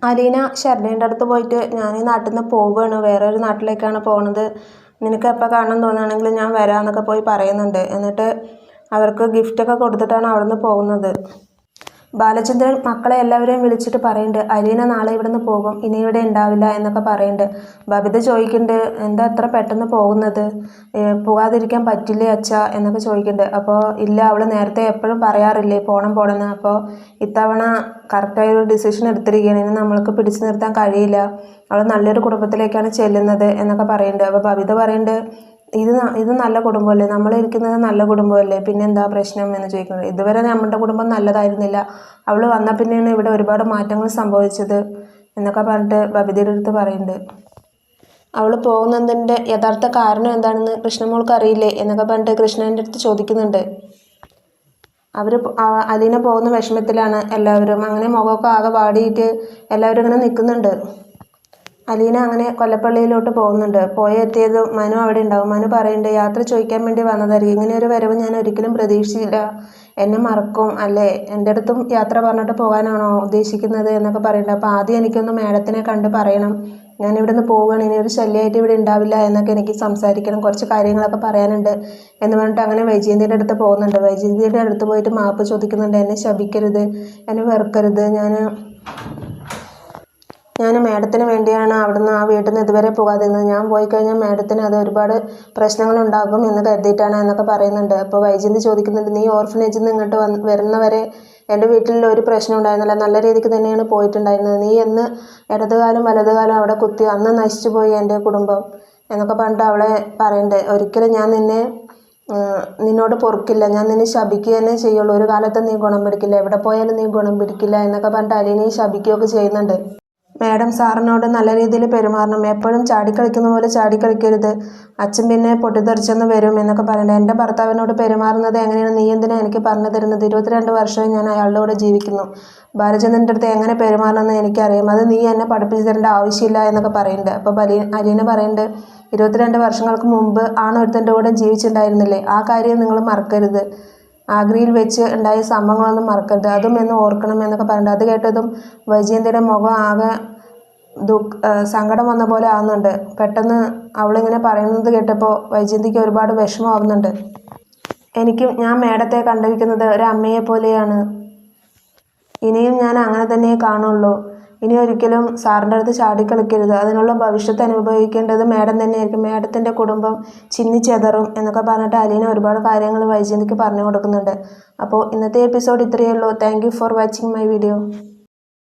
അലീന ശരണ്യൻ്റെ അടുത്ത് പോയിട്ട് ഞാൻ ഈ നാട്ടിൽ നിന്ന് പോവുകയാണ്, വേറൊരു നാട്ടിലേക്കാണ് പോകുന്നത്, നിനക്ക് എപ്പോൾ കാണാൻ തോന്നുകയാണെങ്കിൽ ഞാൻ വരാമെന്നൊക്കെ പോയി പറയുന്നുണ്ട്. എന്നിട്ട് അവർക്ക് ഗിഫ്റ്റൊക്കെ കൊടുത്തിട്ടാണ് അവിടെ നിന്ന് പോകുന്നത്. ബാലചന്ദ്രൻ മക്കളെ എല്ലാവരെയും വിളിച്ചിട്ട് പറയുന്നുണ്ട് അലീന നാളെ ഇവിടെ നിന്ന് പോകും, ഇനി ഇവിടെ ഉണ്ടാവില്ല എന്നൊക്കെ പറയുന്നുണ്ട്. ബബിത ചോദിക്കുന്നുണ്ട് എന്താ അത്ര പെട്ടെന്ന് പോകുന്നത്, പോകാതിരിക്കാൻ പറ്റില്ലേ അച്ഛാ എന്നൊക്കെ ചോദിക്കുന്നുണ്ട്. അപ്പോൾ ഇല്ല, അവൾ നേരത്തെ എപ്പോഴും പറയാറില്ലേ പോകണമെന്ന്. അപ്പോൾ ഇത്തവണ കറക്റ്റായൊരു ഡിസിഷൻ എടുത്തിരിക്കുകയാണ്, ഇനി നമ്മൾക്ക് പിടിച്ചു നിർത്താൻ കഴിയില്ല, അവൾ നല്ലൊരു കുടുംബത്തിലേക്കാണ് ചെല്ലുന്നത് എന്നൊക്കെ പറയുന്നുണ്ട്. അപ്പോൾ ബബിത പറയുന്നുണ്ട് ഇത് നല്ല കുടുംബമല്ലേ, നമ്മളിരിക്കുന്നത് നല്ല കുടുംബമല്ലേ, പിന്നെന്താ പ്രശ്നം എന്ന് ചോദിക്കുന്നത്. ഇതുവരെ നമ്മുടെ കുടുംബം നല്ലതായിരുന്നില്ല, അവൾ വന്ന പിന്നെയാണ് ഇവിടെ ഒരുപാട് മാറ്റങ്ങൾ സംഭവിച്ചത് എന്നൊക്കെ പറഞ്ഞിട്ട് ബബിതയുടെ അടുത്ത് പറയുന്നുണ്ട്. അവൾ പോകുന്നതിൻ്റെ യഥാർത്ഥ കാരണം എന്താണെന്ന് കൃഷ്ണമോൾക്ക് അറിയില്ലേ എന്നൊക്കെ പറഞ്ഞിട്ട് കൃഷ്ണൻ്റെ അടുത്ത് ചോദിക്കുന്നുണ്ട്. അലീന പോകുന്ന വിഷമത്തിലാണ് എല്ലാവരും. അങ്ങനെ മുഖമൊക്കെ ആകെ വാടിയിട്ട് എല്ലാവരും ഇങ്ങനെ നിൽക്കുന്നുണ്ട്. അലീന അങ്ങനെ കൊല്ലപ്പള്ളിയിലോട്ട് പോകുന്നുണ്ട്. എത്തിയത് മനു അവിടെ ഉണ്ടാവും. മനു പറയുന്നുണ്ട് യാത്ര ചോദിക്കാൻ വേണ്ടി വന്നതായിരിക്കും, ഇങ്ങനെ ഒരു വരവ് ഞാൻ ഒരിക്കലും പ്രതീക്ഷിച്ചില്ല, എന്നെ മറക്കും അല്ലേ, എൻ്റെ അടുത്തും യാത്ര പറഞ്ഞിട്ട് പോകാനാണോ ഉദ്ദേശിക്കുന്നത് എന്നൊക്കെ പറയുന്നുണ്ട്. അപ്പോൾ ആദ്യം എനിക്കൊന്ന് മാഡത്തിനെ കണ്ട് പറയണം, ഞാനിവിടെ നിന്ന് പോവുകയാണ്, ഇനി ഒരു ശല്യമായിട്ട് ഇവിടെ ഉണ്ടാവില്ല എന്നൊക്കെ എനിക്ക് സംസാരിക്കണം, കുറച്ച് കാര്യങ്ങളൊക്കെ പറയാനുണ്ട് എന്ന് പറഞ്ഞിട്ട് അങ്ങനെ വൈജയന്തിയുടെ അടുത്ത് പോകുന്നുണ്ട്. വൈജയന്തിയുടെ അടുത്ത് പോയിട്ട് മാപ്പ് ചോദിക്കുന്നുണ്ട്, എന്നെ ശപിക്കരുത്, എന്നെ വെറുക്കരുത്, ഞാൻ മാഡത്തിന് വേണ്ടിയാണ് അവിടുന്ന് ആ വീട്ടിൽ നിന്ന് ഇതുവരെ പോകാതിരുന്നത്, ഞാൻ പോയി കഴിഞ്ഞാൽ മാഡത്തിന് അത് ഒരുപാട് പ്രശ്നങ്ങളുണ്ടാകും എന്ന് കരുതിയിട്ടാണ് എന്നൊക്കെ പറയുന്നുണ്ട്. അപ്പോൾ വൈജയന്തി ചോദിക്കുന്നുണ്ട് നീ ഓർഫനേജിൽ നിന്ന് ഇങ്ങോട്ട് വരുന്നവരെ എൻ്റെ വീട്ടിൽ ഒരു പ്രശ്നം ഉണ്ടായിരുന്നില്ല, നല്ല രീതിക്ക് തന്നെയാണ് പോയിട്ടുണ്ടായിരുന്നത്, നീ എന്ന് ഇടതുകാലം വലതുകാലം അവിടെ കുത്തി, അന്ന് നശിച്ചു പോയി എൻ്റെ കുടുംബം എന്നൊക്കെ പറഞ്ഞിട്ട് അവളെ പറയുന്നുണ്ട്. ഒരിക്കലും ഞാൻ നിന്നോട് പൊറുക്കില്ല, ഞാൻ നിന്നെ ശപിക്കുക തന്നെ ചെയ്യുള്ളൂ, ഒരു കാലത്തും നീ ഗുണം പിടിക്കില്ല, എവിടെ പോയാലും നീ ഗുണം പിടിക്കില്ല എന്നൊക്കെ പറഞ്ഞിട്ട് അലീനയെ ശപിക്കുകയൊക്കെ ചെയ്യുന്നുണ്ട്. മാഡം സാറിനോട് നല്ല രീതിയിൽ പെരുമാറണം, എപ്പോഴും ചാടിക്കളിക്കുന്ന പോലെ ചാടിക്കളിക്കരുത്, അച്ഛൻ പിന്നെ പൊട്ടിത്തെറിച്ചെന്ന് വരും എന്നൊക്കെ പറയുന്നത്. എൻ്റെ ഭർത്താവിനോട് പെരുമാറുന്നത് എങ്ങനെയാണ് നീ എന്തിനാണ് എനിക്ക് പറഞ്ഞു തരുന്നത്, 22 വർഷമായി ഞാൻ അയാളുടെ കൂടെ ജീവിക്കുന്നു, ബാലചന്ദ്രൻ്റെ അടുത്ത് എങ്ങനെ പെരുമാറണമെന്ന് എനിക്കറിയാം, അത് നീ എന്നെ പഠിപ്പിച്ചു തരേണ്ട ആവശ്യമില്ല എന്നൊക്കെ പറയുന്നുണ്ട്. അപ്പോൾ അലീന പറയുന്നുണ്ട് 22 വർഷങ്ങൾക്ക് മുമ്പ് ആണൊരുത്തൻ്റെ കൂടെ ജീവിച്ചിട്ടുണ്ടായിരുന്നില്ലേ, ആ കാര്യം നിങ്ങൾ മറക്കരുത്, ആഗ്രയിൽ വെച്ച് ഉണ്ടായ സംഭവങ്ങളൊന്നും മറക്കരുത്, അതും എന്ന് ഓർക്കണം എന്നൊക്കെ പറയുന്നുണ്ട്. അത് കേട്ടതും വൈജയന്തിയുടെ മുഖം ആകെ സങ്കടം വന്ന പോലെ ആവുന്നുണ്ട്. പെട്ടെന്ന് അവളിങ്ങനെ പറയുന്നത് കേട്ടപ്പോൾ വൈജയന്തിക്ക് ഒരുപാട് വിഷമമാവുന്നുണ്ട്. ഞാൻ മാഡത്തെ കണ്ടിരിക്കുന്നത് ഒരു അമ്മയെ പോലെയാണ്, ഇനിയും ഞാൻ അങ്ങനെ തന്നെ കാണുള്ളൂ, ഇനി ഒരിക്കലും സാറിൻ്റെ അടുത്ത് ചാടിക്കളിക്കരുത്, അതിനുള്ള ഭവിഷ്യത്ത് അനുഭവിക്കേണ്ടത് മാഡം തന്നെയായിരിക്കും, മാഡത്തിൻ്റെ കുടുംബം ചിന്നിച്ചെതറും എന്നൊക്കെ പറഞ്ഞിട്ട് അലീന ഒരുപാട് കാര്യങ്ങൾ വൈജയന്തിക്ക് പറഞ്ഞു കൊടുക്കുന്നുണ്ട്. അപ്പോൾ ഇന്നത്തെ എപ്പിസോഡ് ഇത്രയേ ഉള്ളൂ. Thank you for watching my video.